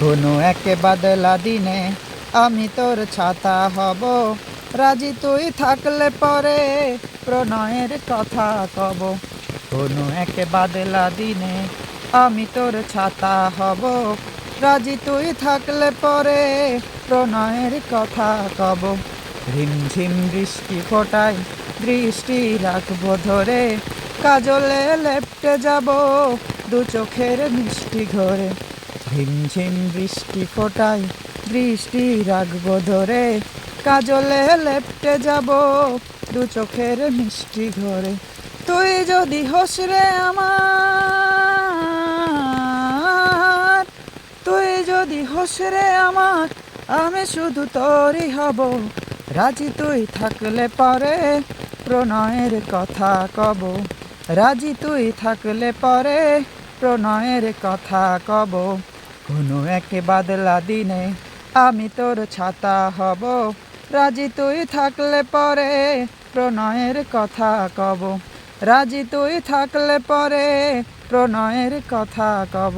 কোনো এক বাদলা দিনে আমি তোর ছাতা হব, রাজি তুই থাকলে পরে প্রণয়ের কথা কব। কোনো এক বাদলা দিনে আমি তোর ছাতা হব, রাজি তুই থাকলে পরে প্রণয়ের কথা কব। ঝিমঝিম বৃষ্টি ফোটায় দৃষ্টি রাখবো ধরে, কাজলে লেপ্টে যাব দু চোখের মিষ্টি ঘরে। ঝিমঝিম বৃষ্টি ফোটায় দৃষ্টি রাখবো ধরে, কাজলে লেপ্টে যাব দু চোখের মিষ্টি ঘরে। তুই যদি হোস রে আমার, তুই যদি হোস রে আমার, আমি শুধু তোরই হব, রাজি তুই থাকলে পরে প্রণয়ের কথা কব। রাজি তুই থাকলে পরে প্রণয়ের কথা কব। কোনো এক বাদলা দিনে আমি তোর ছাতা হব, রাজি তুই থাকলে পরে প্রণয়ের কথা কব। রাজি তুই থাকলে পরে প্রণয়ের কথা কব।